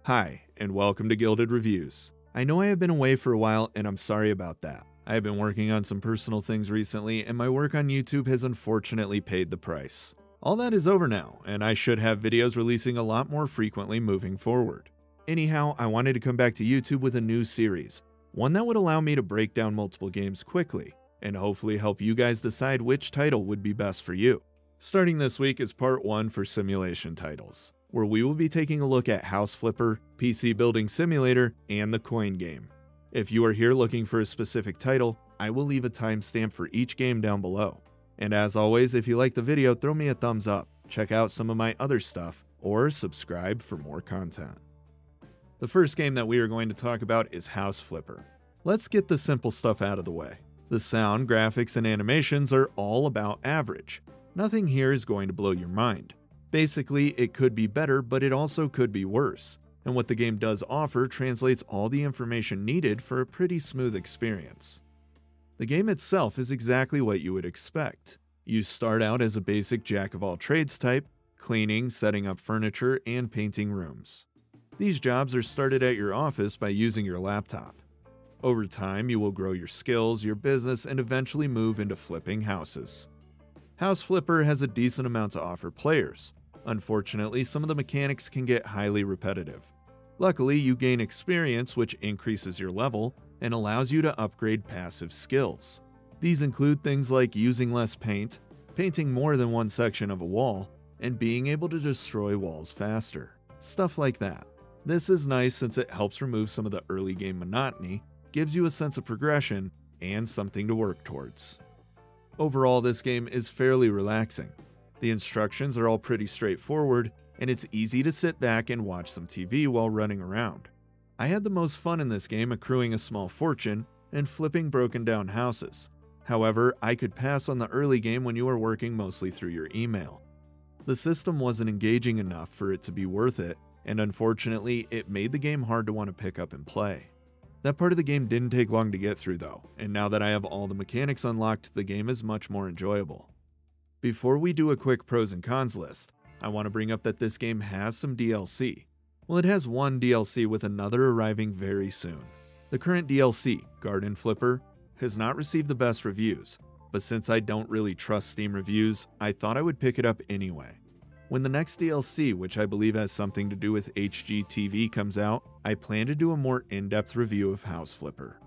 Hi, and welcome to Gilded Reviews. I know I have been away for a while, and I'm sorry about that. I have been working on some personal things recently, and my work on YouTube has unfortunately paid the price. All that is over now, and I should have videos releasing a lot more frequently moving forward. Anyhow, I wanted to come back to YouTube with a new series, one that would allow me to break down multiple games quickly, and hopefully help you guys decide which title would be best for you. Starting this week is part 1 for simulation titles, where we will be taking a look at House Flipper, PC Building Simulator, and the Coin Game. If you are here looking for a specific title, I will leave a timestamp for each game down below. And as always, if you like the video, throw me a thumbs up, check out some of my other stuff, or subscribe for more content. The first game that we are going to talk about is House Flipper. Let's get the simple stuff out of the way. The sound, graphics, and animations are all about average. Nothing here is going to blow your mind. Basically, it could be better, but it also could be worse. And what the game does offer translates all the information needed for a pretty smooth experience. The game itself is exactly what you would expect. You start out as a basic jack-of-all-trades type, cleaning, setting up furniture, and painting rooms. These jobs are started at your office by using your laptop. Over time, you will grow your skills, your business, and eventually move into flipping houses. House Flipper has a decent amount to offer players. Unfortunately, some of the mechanics can get highly repetitive. Luckily, you gain experience, which increases your level and allows you to upgrade passive skills. These include things like using less paint, painting more than one section of a wall, and being able to destroy walls faster. Stuff like that. This is nice since it helps remove some of the early game monotony, gives you a sense of progression, and something to work towards. Overall, this game is fairly relaxing. The instructions are all pretty straightforward, and it's easy to sit back and watch some TV while running around. I had the most fun in this game accruing a small fortune and flipping broken down houses. However, I could pass on the early game when you are working mostly through your email. The system wasn't engaging enough for it to be worth it, and unfortunately, it made the game hard to want to pick up and play. That part of the game didn't take long to get through though, and now that I have all the mechanics unlocked, the game is much more enjoyable. Before we do a quick pros and cons list, I want to bring up that this game has some DLC. Well, it has one DLC with another arriving very soon. The current DLC, Garden Flipper, has not received the best reviews, but since I don't really trust Steam reviews, I thought I would pick it up anyway. When the next DLC, which I believe has something to do with HGTV, comes out, I plan to do a more in-depth review of House Flipper.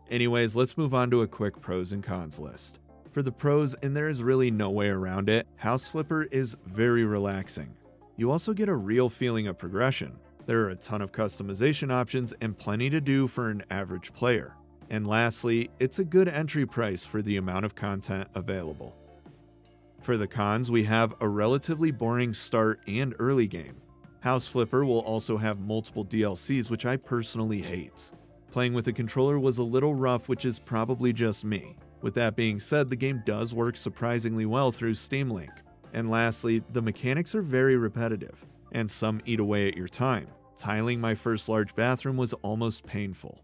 Anyways, let's move on to a quick pros and cons list. For the pros, and there is really no way around it, House Flipper is very relaxing. You also get a real feeling of progression. There are a ton of customization options and plenty to do for an average player. And lastly, it's a good entry price for the amount of content available. For the cons, we have a relatively boring start and early game. House Flipper will also have multiple DLCs, which I personally hate. Playing with the controller was a little rough, which is probably just me. With that being said, the game does work surprisingly well through Steam Link. And lastly, the mechanics are very repetitive, and some eat away at your time. Tiling my first large bathroom was almost painful.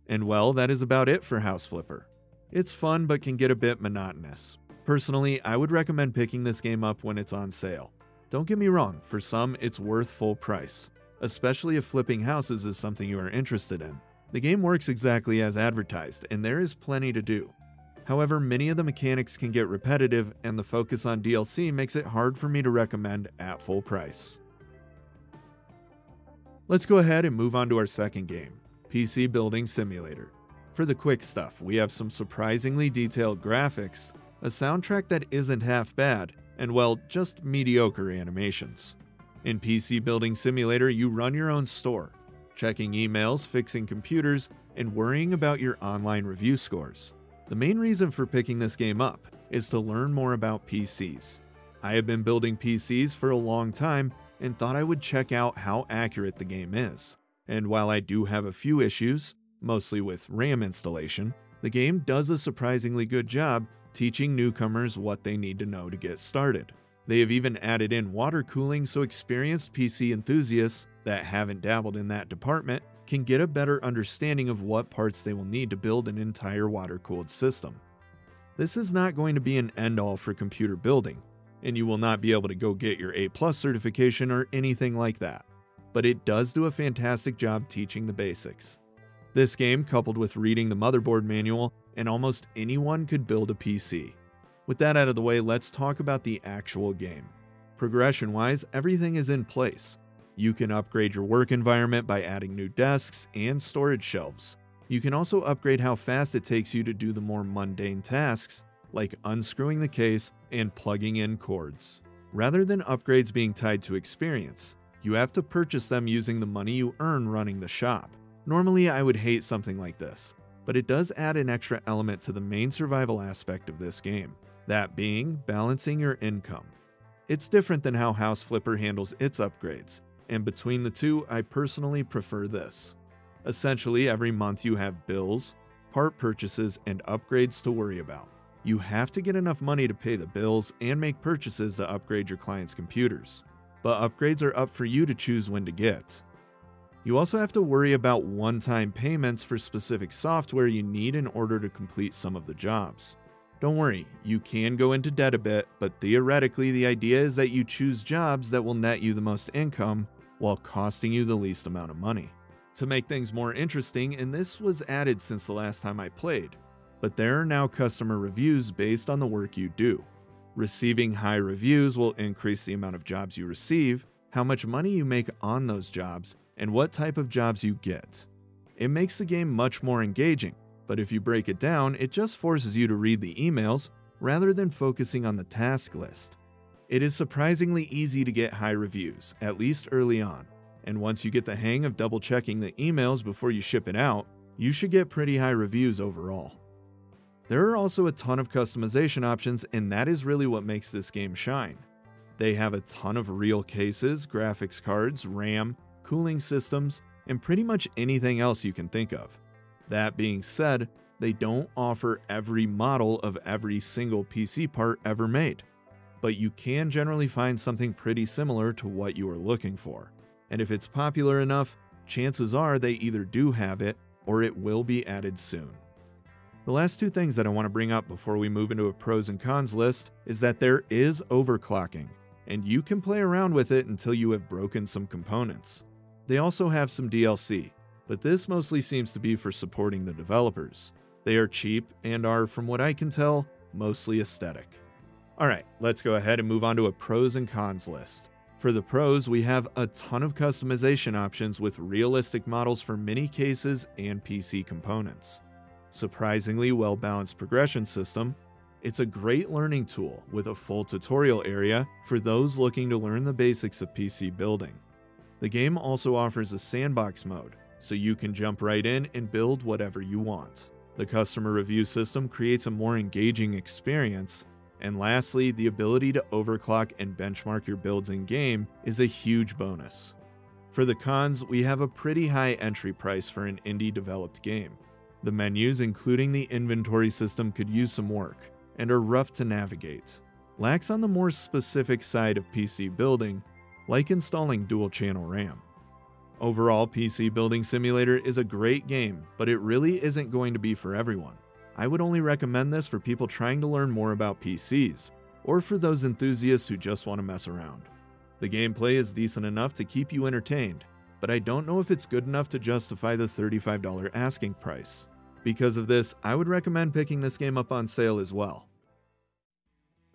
And well, that is about it for House Flipper. It's fun but can get a bit monotonous. Personally, I would recommend picking this game up when it's on sale. Don't get me wrong, for some it's worth full price, especially if flipping houses is something you are interested in. The game works exactly as advertised, and there is plenty to do. However, many of the mechanics can get repetitive, and the focus on DLC makes it hard for me to recommend at full price. Let's go ahead and move on to our second game, PC Building Simulator. For the quick stuff, we have some surprisingly detailed graphics, a soundtrack that isn't half bad, and well, just mediocre animations. In PC Building Simulator, you run your own store, checking emails, fixing computers, and worrying about your online review scores. The main reason for picking this game up is to learn more about PCs. I have been building PCs for a long time and thought I would check out how accurate the game is. And while I do have a few issues, mostly with RAM installation, the game does a surprisingly good job teaching newcomers what they need to know to get started. They have even added in water cooling so experienced PC enthusiasts that haven't dabbled in that department can get a better understanding of what parts they will need to build an entire water-cooled system. This is not going to be an end-all for computer building, and you will not be able to go get your A+ certification or anything like that. but it does do a fantastic job teaching the basics. This game, coupled with reading the motherboard manual, and almost anyone could build a PC. With that out of the way, let's talk about the actual game. Progression-wise, everything is in place. You can upgrade your work environment by adding new desks and storage shelves. You can also upgrade how fast it takes you to do the more mundane tasks, like unscrewing the case and plugging in cords. Rather than upgrades being tied to experience, you have to purchase them using the money you earn running the shop. Normally, I would hate something like this, but it does add an extra element to the main survival aspect of this game, that being balancing your income. It's different than how House Flipper handles its upgrades, and between the two, I personally prefer this. Essentially, every month you have bills, part purchases, and upgrades to worry about. You have to get enough money to pay the bills and make purchases to upgrade your client's computers, but upgrades are up for you to choose when to get. You also have to worry about one-time payments for specific software you need in order to complete some of the jobs. Don't worry, you can go into debt a bit, but theoretically the idea is that you choose jobs that will net you the most income while costing you the least amount of money. To make things more interesting, and this was added since the last time I played, but there are now customer reviews based on the work you do. Receiving high reviews will increase the amount of jobs you receive, how much money you make on those jobs, and what type of jobs you get. It makes the game much more engaging, but if you break it down, it just forces you to read the emails rather than focusing on the task list. It is surprisingly easy to get high reviews, at least early on, and once you get the hang of double checking the emails before you ship it out, you should get pretty high reviews overall. There are also a ton of customization options, and that is really what makes this game shine. They have a ton of real cases, graphics cards, RAM, cooling systems, and pretty much anything else you can think of. That being said, they don't offer every model of every single PC part ever made, but you can generally find something pretty similar to what you are looking for. And if it's popular enough, chances are they either do have it or it will be added soon. The last two things that I want to bring up before we move into a pros and cons list is that there is overclocking, and you can play around with it until you have broken some components. They also have some DLC, but this mostly seems to be for supporting the developers. They are cheap and are, from what I can tell, mostly aesthetic. Alright, let's go ahead and move on to a pros and cons list. For the pros, we have a ton of customization options with realistic models for many cases and PC components. Surprisingly well-balanced progression system. It's a great learning tool with a full tutorial area for those looking to learn the basics of PC building. The game also offers a sandbox mode, so you can jump right in and build whatever you want. The customer review system creates a more engaging experience. And lastly, the ability to overclock and benchmark your builds in-game is a huge bonus. For the cons, we have a pretty high entry price for an indie-developed game. The menus, including the inventory system, could use some work, and are rough to navigate. Lacks on the more specific side of PC building, like installing dual-channel RAM. Overall, PC Building Simulator is a great game, but it really isn't going to be for everyone. I would only recommend this for people trying to learn more about PCs, or for those enthusiasts who just want to mess around. The gameplay is decent enough to keep you entertained, but I don't know if it's good enough to justify the $35 asking price. Because of this, I would recommend picking this game up on sale as well.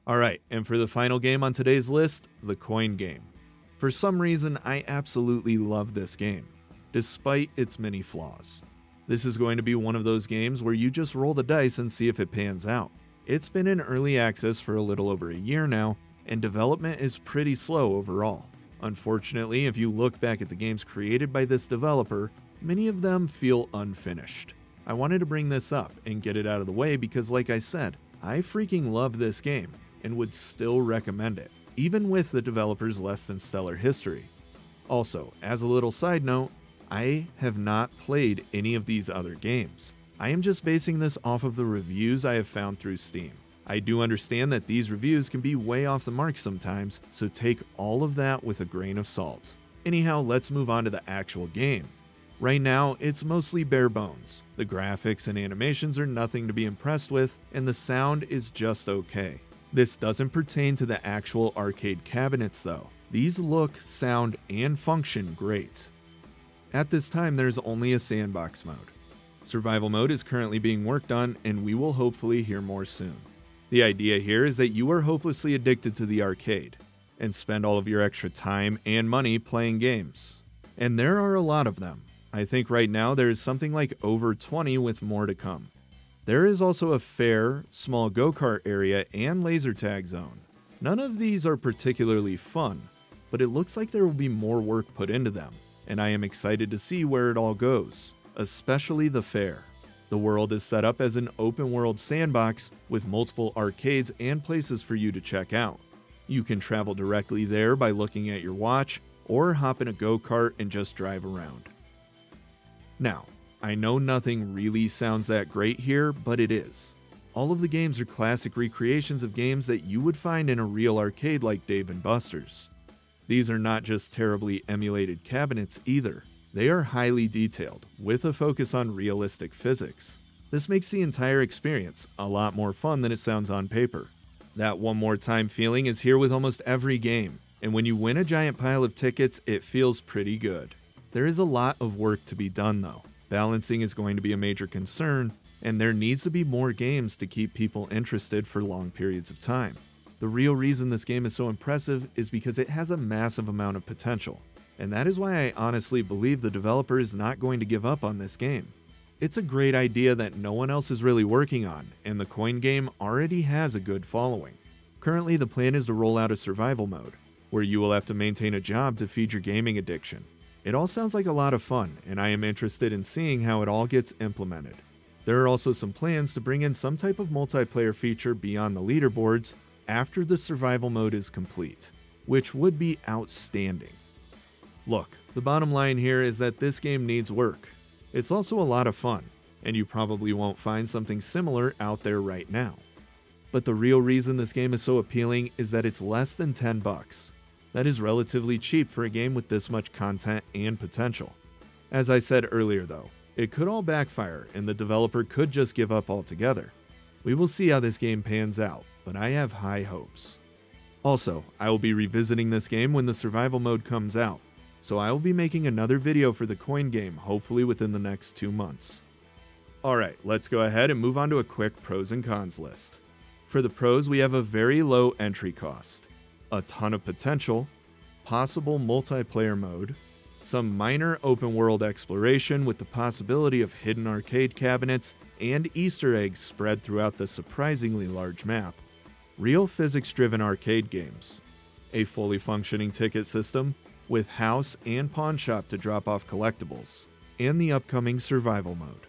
Alright, and for the final game on today's list, the coin game. For some reason, I absolutely love this game, despite its many flaws. This is going to be one of those games where you just roll the dice and see if it pans out. It's been in early access for a little over a year now, and development is pretty slow overall. Unfortunately, if you look back at the games created by this developer, many of them feel unfinished. I wanted to bring this up and get it out of the way because, like I said, I freaking love this game and would still recommend it, even with the developer's less than stellar history. Also, as a little side note, I have not played any of these other games. I am just basing this off of the reviews I have found through Steam. I do understand that these reviews can be way off the mark sometimes, so take all of that with a grain of salt. Anyhow, let's move on to the actual game. Right now, it's mostly bare bones. The graphics and animations are nothing to be impressed with, and the sound is just okay. This doesn't pertain to the actual arcade cabinets though. These look, sound, and function great. At this time, there's only a sandbox mode. Survival mode is currently being worked on, and we will hopefully hear more soon. The idea here is that you are hopelessly addicted to the arcade, and spend all of your extra time and money playing games. And there are a lot of them. I think right now there is something like over 20 with more to come. There is also a fair, small go-kart area and laser tag zone. None of these are particularly fun, but it looks like there will be more work put into them, and I am excited to see where it all goes, especially the fair. The world is set up as an open-world sandbox with multiple arcades and places for you to check out. You can travel directly there by looking at your watch, or hop in a go-kart and just drive around. Now, I know nothing really sounds that great here, but it is. All of the games are classic recreations of games that you would find in a real arcade like Dave & Buster's. These are not just terribly emulated cabinets either. They are highly detailed, with a focus on realistic physics. This makes the entire experience a lot more fun than it sounds on paper. That one more time feeling is here with almost every game, and when you win a giant pile of tickets, it feels pretty good. There is a lot of work to be done though. Balancing is going to be a major concern, and there needs to be more games to keep people interested for long periods of time. The real reason this game is so impressive is because it has a massive amount of potential, and that is why I honestly believe the developer is not going to give up on this game. It's a great idea that no one else is really working on, and the coin game already has a good following. Currently, the plan is to roll out a survival mode, where you will have to maintain a job to feed your gaming addiction. It all sounds like a lot of fun, and I am interested in seeing how it all gets implemented. There are also some plans to bring in some type of multiplayer feature beyond the leaderboards after the survival mode is complete, which would be outstanding. Look, the bottom line here is that this game needs work. It's also a lot of fun, and you probably won't find something similar out there right now. But the real reason this game is so appealing is that it's less than $10. That is relatively cheap for a game with this much content and potential. As I said earlier though, it could all backfire and the developer could just give up altogether. We will see how this game pans out, but I have high hopes. Also, I will be revisiting this game when the survival mode comes out, so I will be making another video for the coin game hopefully within the next 2 months. Alright, let's go ahead and move on to a quick pros and cons list. For the pros, we have a very low entry cost, a ton of potential, possible multiplayer mode, some minor open world exploration with the possibility of hidden arcade cabinets and Easter eggs spread throughout the surprisingly large map, real physics-driven arcade games, a fully functioning ticket system with house and pawn shop to drop off collectibles, and the upcoming survival mode.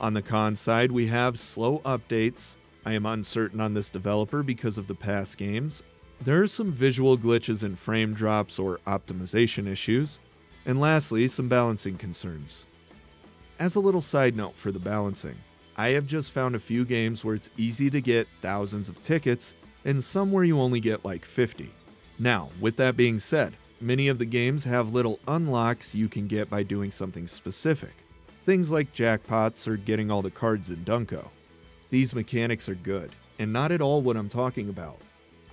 On the con side, we have slow updates. I am uncertain on this developer because of the past games. There are some visual glitches and frame drops or optimization issues, and lastly, some balancing concerns. As a little side note for the balancing, I have just found a few games where it's easy to get thousands of tickets, and some where you only get like 50. Now, with that being said, many of the games have little unlocks you can get by doing something specific. Things like jackpots or getting all the cards in Dunko. These mechanics are good, and not at all what I'm talking about.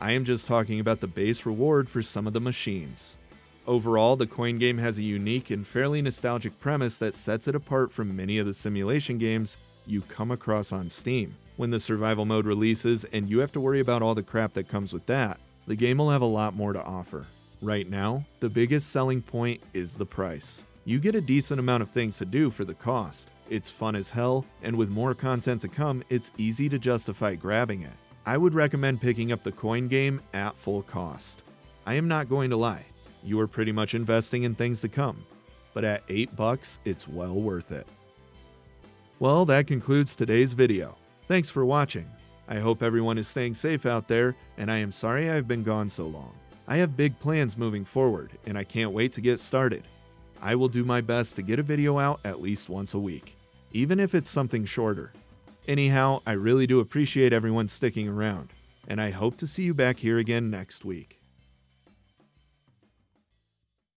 I am just talking about the base reward for some of the machines. Overall, the coin game has a unique and fairly nostalgic premise that sets it apart from many of the simulation games you come across on Steam. When the survival mode releases and you have to worry about all the crap that comes with that, the game will have a lot more to offer. Right now, the biggest selling point is the price. You get a decent amount of things to do for the cost. It's fun as hell, and with more content to come, it's easy to justify grabbing it. I would recommend picking up the coin game at full cost. I am not going to lie, you are pretty much investing in things to come, but at $8, it's well worth it. Well, that concludes today's video. Thanks for watching. I hope everyone is staying safe out there, and I am sorry I've been gone so long. I have big plans moving forward, and I can't wait to get started. I will do my best to get a video out at least once a week, even if it's something shorter. Anyhow, I really do appreciate everyone sticking around, and I hope to see you back here again next week.